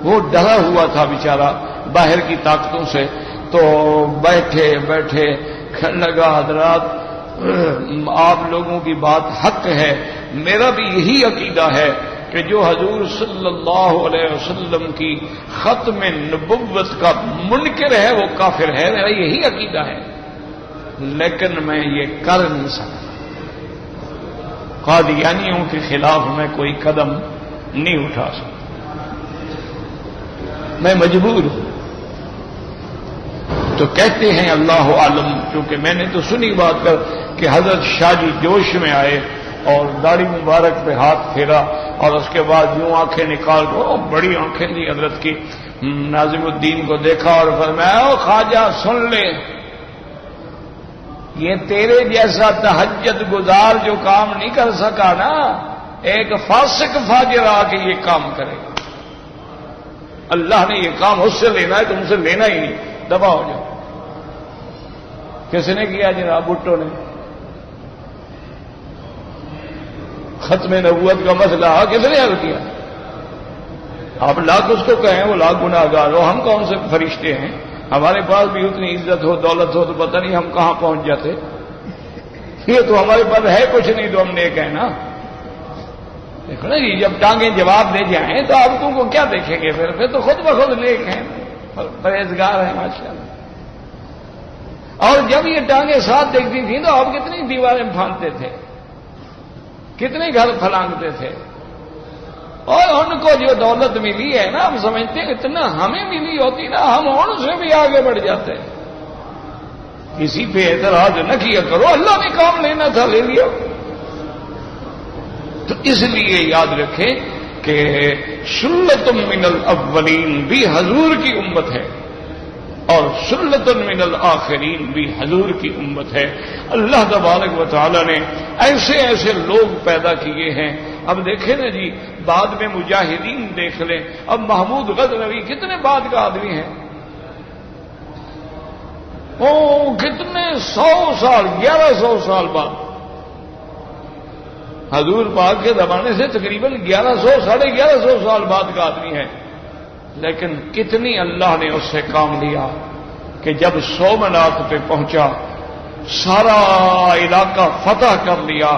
وہ ڈرا ہوا تھا بیچارہ باہر کی طاقتوں سے، تو بیٹھے بیٹھے کہنے لگا حضرات آپ لوگوں کی بات حق ہے، میرا بھی یہی عقیدہ ہے کہ جو حضور صلی اللہ علیہ وسلم کی ختم نبوت کا منکر ہے وہ کافر ہے، میرا یہی عقیدہ ہے، لیکن میں یہ کر نہیں سکتا، قادیانیوں کے خلاف میں کوئی قدم نہیں اٹھا سکتا، میں مجبور ہوں۔ تو کہتے ہیں اللہ عالم، کیونکہ میں نے تو سنی بات کر کہ حضرت شاہ جی جوش میں آئے اور داڑھی مبارک پہ ہاتھ پھیرا اور اس کے بعد یوں آنکھیں نکال کو، بڑی آنکھیں تھی حضرت کی، ناظم الدین کو دیکھا اور فرمایا او خواجہ سن لے، یہ تیرے جیسا تہجد گزار جو کام نہیں کر سکا نا، ایک فاسق فاجر آ کے یہ کام کرے گا، اللہ نے یہ کام اس سے لینا ہے، تم سے لینا ہی نہیں، دبا ہو جاؤ۔ کس نے کیا جناب؟ بھٹو نے۔ ختم نبوت کا مسئلہ کس نے حل کیا؟ آپ لاکھ اس کو کہیں وہ لاکھ گناہگار ہو، ہم کون سے فرشتے ہیں؟ ہمارے پاس بھی اتنی عزت ہو دولت ہو تو پتہ نہیں ہم کہاں پہنچ جاتے، یہ تو ہمارے پاس ہے کچھ نہیں تو ہم نیک ہیں نا۔ دیکھو نا جی، جب ٹانگیں جواب دے جائیں تو آپ کو کیا دیکھیں گے؟ پھر تو خود بخود نیک ہیں، پرہیزگار ہیں ماشاءاللہ۔ اور جب یہ ٹانگیں ساتھ دیکھتی تھیں تو آپ کتنی دیواریں پھاندتے تھے، کتنے گھر پھلانگتے تھے، اور ان کو جو دولت ملی ہے نا، ہم سمجھتے ہیں اتنا ہمیں ملی ہوتی نا ہم ان سے بھی آگے بڑھ جاتے۔ کسی پہ اعتراض نہ کیا کرو، اللہ نے کام لینا تھا لے لیا۔ تو اس لیے یاد رکھیں کہ سلۃ من الاولین بھی حضور کی امت ہے اور سلۃ من الآخرین بھی حضور کی امت ہے۔ اللہ تبارک و تعالی نے ایسے ایسے لوگ پیدا کیے ہیں۔ اب دیکھیں نا جی، بعد میں مجاہدین دیکھ لیں، اب محمود غزنوی کتنے بعد کا آدمی ہے، کتنے 100 سال 1100 سال بعد، حضور پاک کے زمانے سے تقریباً 1100-1150 سال بعد کا آدمی ہے، لیکن کتنی اللہ نے اس سے کام لیا کہ جب سومناتھ پہ پہنچا سارا علاقہ فتح کر لیا،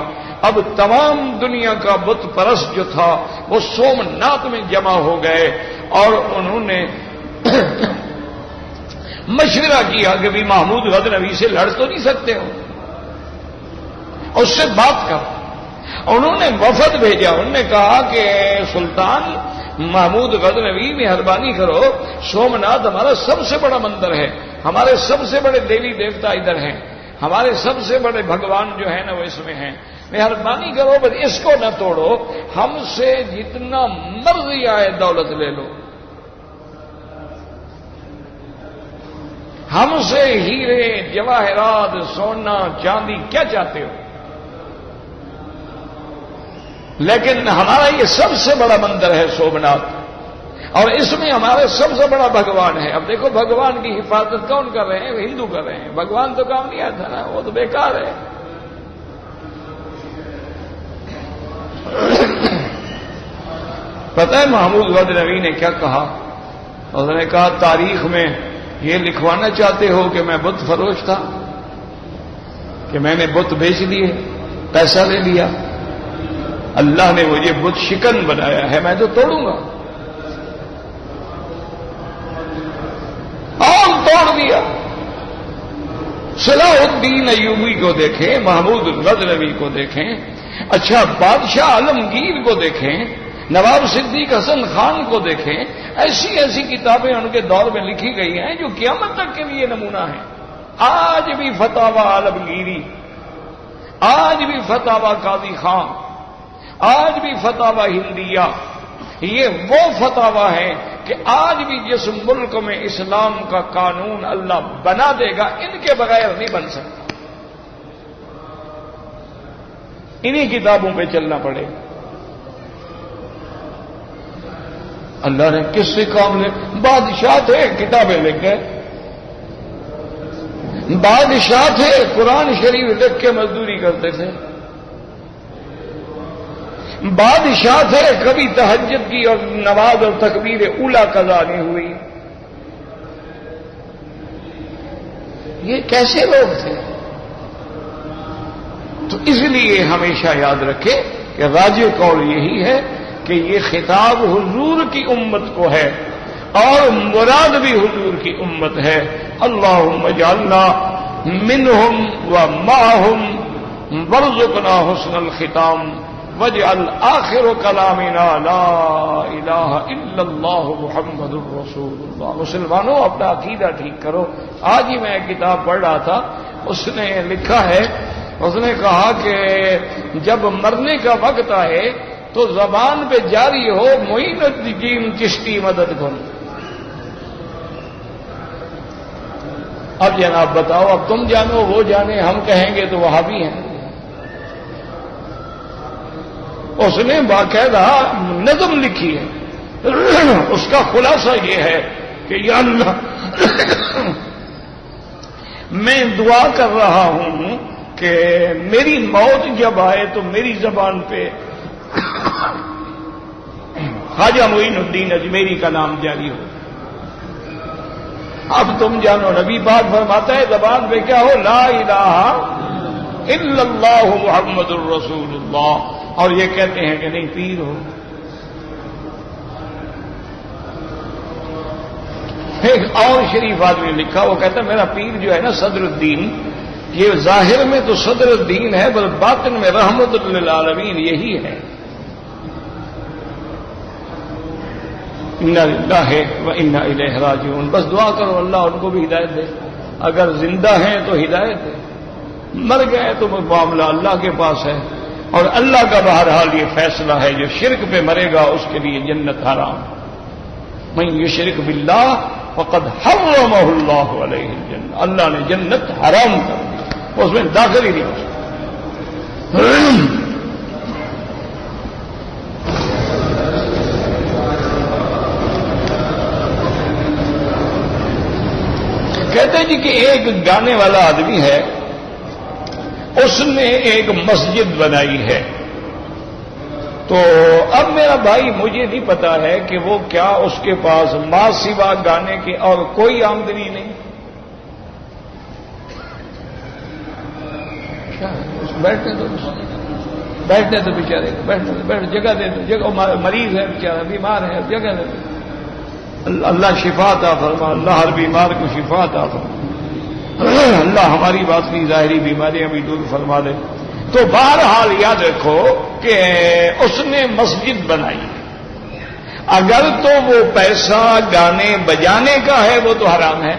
اب تمام دنیا کا بت پرست جو تھا وہ سومناتھ میں جمع ہو گئے اور انہوں نے مشورہ کیا کہ بھی محمود غزنوی سے لڑ تو نہیں سکتے ہو، اس سے بات کر۔ انہوں نے وفد بھیجا، انہوں نے کہا کہ سلطان محمود غزنوی مہربانی کرو، سومناتھ ہمارا سب سے بڑا مندر ہے، ہمارے سب سے بڑے دیوی دیوتا ادھر ہیں، ہمارے سب سے بڑے بھگوان جو ہیں نا وہ اس میں ہیں، مہربانی کرو بس اس کو نہ توڑو، ہم سے جتنا مرضی آئے دولت لے لو، ہم سے ہیرے جواہرات سونا چاندی کیا چاہتے ہو، لیکن ہمارا یہ سب سے بڑا مندر ہے سومناتھ، اور اس میں ہمارے سب سے بڑا بھگوان ہے۔ اب دیکھو بھگوان کی حفاظت کون کر رہے ہیں؟ وہ ہندو کر رہے ہیں، بھگوان تو کام نہیں آتا نا، وہ تو بیکار ہے۔ پتہ ہے محمود غزنوی نے کیا کہا؟ انہوں نے کہا تاریخ میں یہ لکھوانا چاہتے ہو کہ میں بت فروش تھا؟ کہ میں نے بت بیچ دیے، پیسہ لے لیا، اللہ نے مجھے بت شکن بنایا ہے، میں تو توڑوں گا، اور توڑ دیا۔ صلاح الدین ایوبی کو دیکھیں، محمود الغزنوی کو دیکھیں، اچھا بادشاہ عالمگیر کو دیکھیں، نواب صدیق حسن خان کو دیکھیں، ایسی ایسی کتابیں ان کے دور میں لکھی گئی ہیں جو قیامت تک کے لیے نمونہ ہیں۔ آج بھی فتاوی عالمگیری، آج بھی فتاوی قاضی خان، آج بھی فتاوی ہندیہ، یہ وہ فتاوی ہیں کہ آج بھی جس ملک میں اسلام کا قانون اللہ بنا دے گا، ان کے بغیر نہیں بن سکتا، انہی کتابوں پہ چلنا پڑے گا۔ اللہ نے کس سے کام لے؟ بادشاہ تھے کتابیں لکھ گئے، بادشاہ تھے قرآن شریف لکھ کے مزدوری کرتے تھے، بادشاہ تھے کبھی تہجد کی اور نماز اور تکبیر اولا قضا نہیں ہوئی۔ یہ کیسے لوگ تھے؟ تو اس لیے ہمیشہ یاد رکھے کہ راجح قول یہی ہے کہ یہ خطاب حضور کی امت کو ہے اور مراد بھی حضور کی امت ہے۔ اللہم اجعلنا منہم ومعہم وارزقنا حسن الختام واجعل آخر کلامنا لا الہ الا اللہ محمد الرسول اللہ۔ مسلمانوں اپنا عقیدہ ٹھیک کرو۔ آج ہی میں ایک کتاب پڑھ رہا تھا، اس نے لکھا ہے، اس نے کہا کہ جب مرنے کا وقت آئے تو زبان پہ جاری ہو معین الدین چشتی مدد کن۔ اب جناب بتاؤ، اب تم جانو وہ جانے، ہم کہیں گے تو وہابی ہیں۔ اس نے باقاعدہ نظم لکھی ہے، اس کا خلاصہ یہ ہے کہ یا اللہ میں دعا کر رہا ہوں کہ میری موت جب آئے تو میری زبان پہ خواجہ معین الدین اجمیری کا نام جاری ہو۔ اب تم جانو، نبی پاک فرماتا ہے زبان پہ کیا ہو؟ لا الہ الا اللہ محمد الرسول اللہ، اور یہ کہتے ہیں کہ نہیں پیر ہو۔ ایک اور شریف آدمی نے لکھا، وہ کہتا ہے میرا پیر جو ہے نا صدر الدین، یہ ظاہر میں تو صدر الدین ہے بل باطن میں رحمت للعالمین یہی ہے۔ انا للہ و انا الیہ راجعون۔ بس دعا کرو اللہ ان کو بھی ہدایت دے، اگر زندہ ہیں تو ہدایت دے، مر گئے تو معاملہ اللہ کے پاس ہے، اور اللہ کا بہرحال یہ فیصلہ ہے جو شرک پہ مرے گا اس کے لیے جنت حرام۔ من یشرک باللہ فقد حرمہ اللہ علیہ الجنہ، اللہ نے جنت حرام کر دی، اس میں داخل ہی نہیں ہو سکتا۔ کہتے ہیں جی کہ ایک گانے والا آدمی ہے، اس نے ایک مسجد بنائی ہے، تو اب میرا بھائی مجھے نہیں پتا ہے کہ وہ کیا اس کے پاس ماں سوا گانے کے اور کوئی آمدنی نہیں؟ بیٹھنے دو بیچارے، بیٹھ جگہ دے دو، جگہ مریض ہے بیچارہ، بیمار ہے، جگہ دے دو۔ اللہ شفا عطا فرما، اللہ ہر بیمار کو شفا عطا فرما، اللہ ہماری باطنی ظاہری بیماریاں بھی دور فرما دے۔ تو بہرحال یاد رکھو کہ اس نے مسجد بنائی، اگر تو وہ پیسہ گانے بجانے کا ہے وہ تو حرام ہے،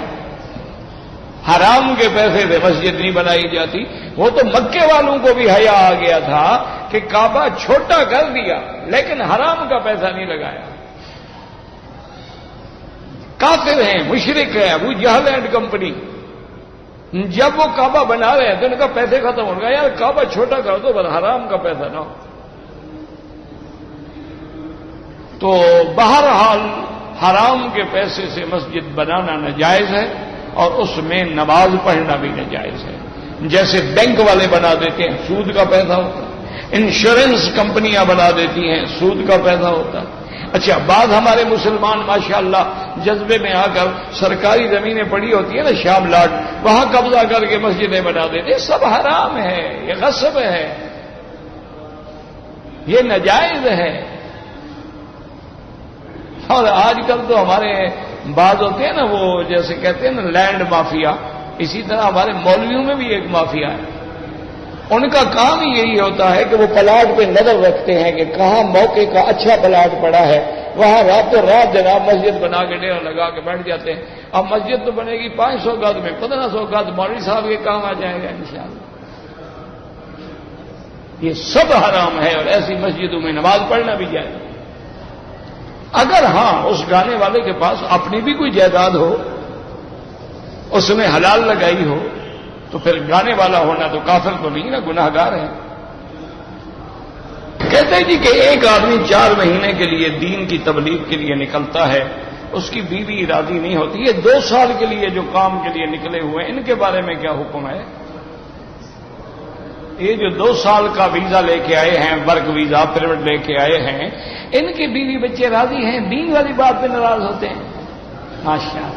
حرام کے پیسے سے مسجد نہیں بنائی جاتی۔ وہ تو مکے والوں کو بھی حیا آ گیا تھا کہ کعبہ چھوٹا کر دیا لیکن حرام کا پیسہ نہیں لگایا۔ کافر ہیں، مشرک ہیں، ابو جہل اینڈ کمپنی، جب وہ کعبہ بنا رہے ہیں تو ان کا پیسے ختم ہو گیا، یار کعبہ چھوٹا کر دو بس، حرام کا پیسہ نہ ہو۔ تو بہرحال حرام کے پیسے سے مسجد بنانا ناجائز ہے، اور اس میں نماز پڑھنا بھی ناجائز ہے۔ جیسے بینک والے بنا دیتے ہیں، سود کا پیسہ ہوتا ہے، انشورنس کمپنیاں بنا دیتی ہیں، سود کا پیسہ ہوتا ہے۔ اچھا، بعض ہمارے مسلمان ماشاءاللہ جذبے میں آ کر سرکاری زمینیں پڑی ہوتی ہیں نا شام لاٹ، وہاں قبضہ کر کے مسجدیں بنا دیتے، یہ سب حرام ہے، یہ غصب ہے، یہ ناجائز ہے۔ اور آج کل تو ہمارے بعض ہوتے ہیں نا وہ جیسے کہتے ہیں نا لینڈ مافیا، اسی طرح ہمارے مولویوں میں بھی ایک مافیا ہے، ان کا کام ہی یہی ہوتا ہے کہ وہ پلاٹ پہ نظر رکھتے ہیں کہ کہاں موقع کا اچھا پلاٹ پڑا ہے، وہاں راتوں رات جناب مسجد بنا کے ڈیرا لگا کے بیٹھ جاتے ہیں۔ اب مسجد تو بنے گی 500 گز میں، 1500 گز مولوی صاحب کے کام آ جائے گا انشاءاللہ۔ یہ سب حرام ہے اور ایسی مسجدوں میں نماز پڑھنا بھی جائے۔ اگر ہاں اس گانے والے کے پاس اپنی بھی کوئی جائیداد ہو، اس نے حلال لگائی ہو، تو پھر گانے والا ہونا تو کافر تو نہیں نا، گناہ گار ہے۔ کہتے جی کہ ایک آدمی 4 مہینے کے لیے دین کی تبلیغ کے لیے نکلتا ہے، اس کی بیوی راضی نہیں ہوتی، یہ 2 سال کے لیے جو کام کے لیے نکلے ہوئے ہیں ان کے بارے میں کیا حکم ہے؟ یہ جو 2 سال کا ویزا لے کے آئے ہیں، ورک ویزا پرمٹ لے کے آئے ہیں، ان کے بیوی بچے راضی ہیں، دین والی بات پہ ناراض ہوتے ہیں؟ ماشاء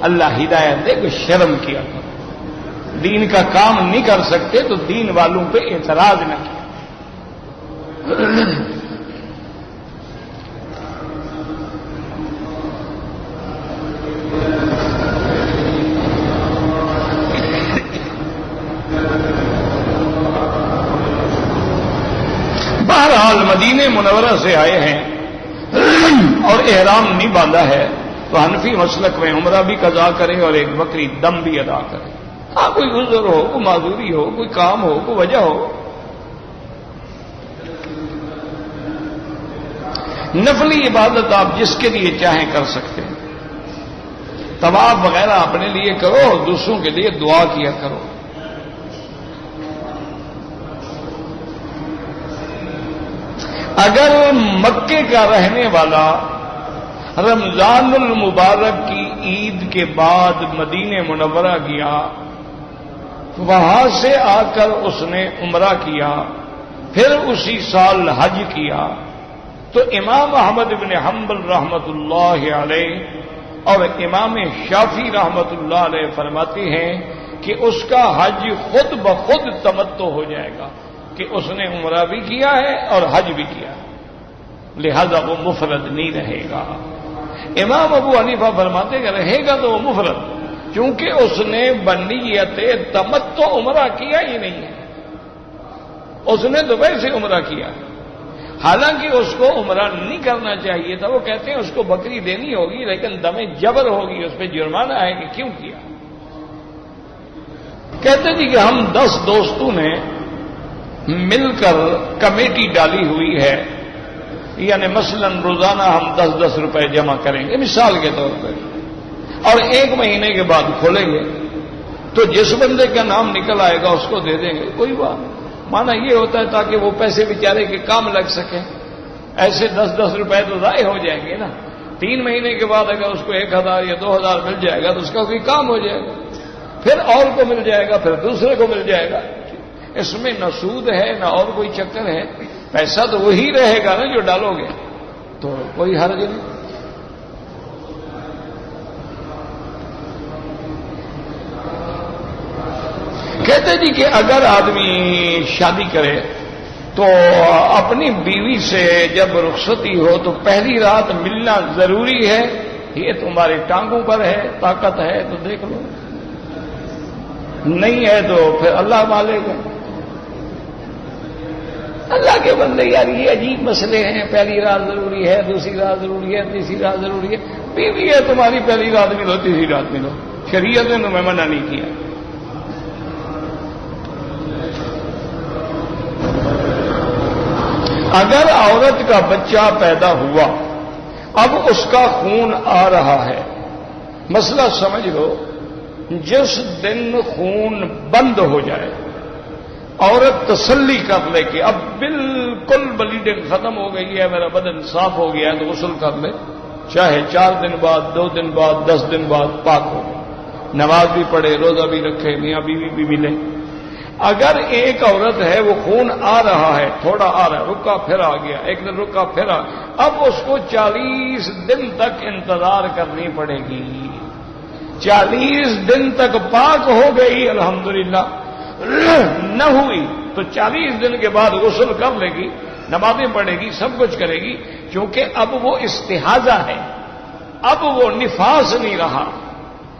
اللہ ہدایت دے، کوئی شرم کیا کرو، دین کا کام نہیں کر سکتے تو دین والوں پہ اعتراض نہ کیا۔ بہرحال مدینہ منورہ سے آئے ہیں اور احرام نہیں باندھا ہے تو حنفی مسلک میں عمرہ بھی قضا کرے اور ایک بکری دم بھی ادا کرے۔ ہاں کوئی عذر ہو، کوئی معذوری ہو، کوئی کام ہو، کوئی وجہ ہو۔ نفلی عبادت آپ جس کے لیے چاہیں کر سکتے ہیں، طواف وغیرہ اپنے لیے کرو اور دوسروں کے لیے دعا کیا کرو۔ اگر مکے کا رہنے والا رمضان المبارک کی عید کے بعد مدینہ منورہ گیا، وہاں سے آ کر اس نے عمرہ کیا، پھر اسی سال حج کیا، تو امام احمد بن حنبل رحمت اللہ علیہ اور امام شافعی رحمت اللہ علیہ فرماتے ہیں کہ اس کا حج خود بخود تمتع ہو جائے گا کہ اس نے عمرہ بھی کیا ہے اور حج بھی کیا ہے، لہذا وہ مفرد نہیں رہے گا۔ امام ابو حنیفہ فرماتے کہ رہے گا تو وہ مفرد، چونکہ اس نے بنیت تمتع عمرہ کیا ہی نہیں ہے، اس نے تو ویسے عمرہ کیا، حالانکہ اس کو عمرہ نہیں کرنا چاہیے تھا۔ وہ کہتے ہیں اس کو بکری دینی ہوگی لیکن دم جبر ہوگی، اس پہ جرمانہ ہے کہ کیوں کیا۔ کہتے جی کہ ہم 10 دوستوں نے مل کر کمیٹی ڈالی ہوئی ہے، یعنی مثلا روزانہ ہم 10-10 روپے جمع کریں گے مثال کے طور پر، اور 1 مہینے کے بعد کھولیں گے، تو جس بندے کا نام نکل آئے گا اس کو دے دیں گے، کوئی بات نہیں۔ مانا یہ ہوتا ہے تاکہ وہ پیسے بیچارے کے کام لگ سکیں، ایسے 10-10 روپے تو ضائع ہو جائیں گے نا۔ 3 مہینے کے بعد اگر اس کو 1000 یا 2000 مل جائے گا تو اس کا کوئی کام ہو جائے گا، پھر اور کو مل جائے گا، پھر دوسرے کو مل جائے گا۔ اس میں نہ سود ہے نہ اور کوئی چکر ہے، پیسہ تو وہی رہے گا نا جو ڈالو گے، تو کوئی حرج نہیں۔ کہتے جی کہ اگر آدمی شادی کرے تو اپنی بیوی سے جب رخصتی ہو تو پہلی رات ملنا ضروری ہے، یہ تمہارے ٹانگوں پر ہے، طاقت ہے تو دیکھ لو، نہیں ہے تو پھر اللہ مالک ہے۔ اللہ کے بندے یار یہ عجیب مسئلے ہیں، پہلی رات ضروری ہے، دوسری رات ضروری ہے، تیسری رات ضروری ہے۔ بیوی ہے تمہاری، پہلی رات ملو تیسری رات ملو، شریعت نے تمہیں منع نہیں کیا۔ اگر عورت کا بچہ پیدا ہوا، اب اس کا خون آ رہا ہے، مسئلہ سمجھ لو، جس دن خون بند ہو جائے عورت تسلی کر لے کہ اب بالکل بلیڈنگ ختم ہو گئی ہے، میرا بدن صاف ہو گیا ہے، تو غسل کر لے، چاہے 4 دن بعد، 2 دن بعد، 10 دن بعد پاک ہو، نماز بھی پڑھے، روزہ بھی رکھے، میاں بیوی بھی ملے۔ اگر ایک عورت ہے وہ خون آ رہا ہے، تھوڑا آ رہا ہے، رکا پھر آ گیا، ایک دن رکا پھر آ، اب اس کو 40 دن تک انتظار کرنی پڑے گی۔ 40 دن تک پاک ہو گئی الحمدللہ، نہ ہوئی تو 40 دن کے بعد غسل کر لے گی، نمازیں پڑھے گی، سب کچھ کرے گی، کیونکہ اب وہ استحاضہ ہے، اب وہ نفاس نہیں رہا،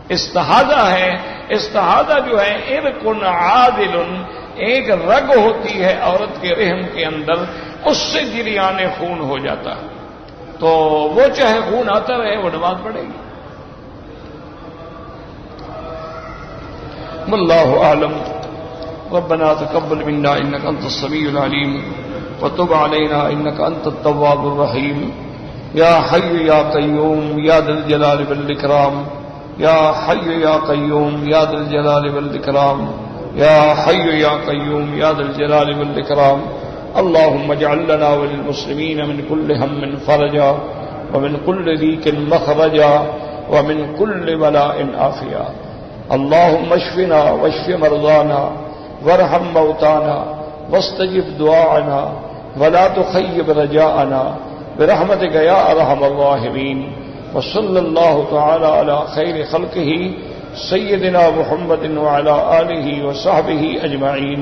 استحاضہ ہے۔ استحاضہ جو ہے ارقن عادل، ایک رگ ہوتی ہے عورت کے رحم کے اندر، اس سے جریان خون ہو جاتا ہے، تو وہ چاہے خون آتا رہے وہ نماز پڑھے گی۔ واللہ اعلم۔ ربنا تقبل منا انك انت السميع العليم وتب علينا انك انت التواب الرحيم يا حي يا قيوم يا ذا الجلال والاكرام يا حي يا قيوم يا ذا الجلال والاكرام يا حي يا قيوم يا ذا الجلال والاكرام اللهم اجعل لنا وللمسلمين من كل هم فرجا ومن كل ضيق مخرجا ومن كل بلاء عافيا اللهم اشفنا واشف مرضانا وارحم موتانا واستجب دعاءنا ولا تخيب رجاءنا برحمتك يا ارحم الراحمين وصلى الله تعالى على خير خلقه سيدنا محمد وعلى آله وصحبه أجمعين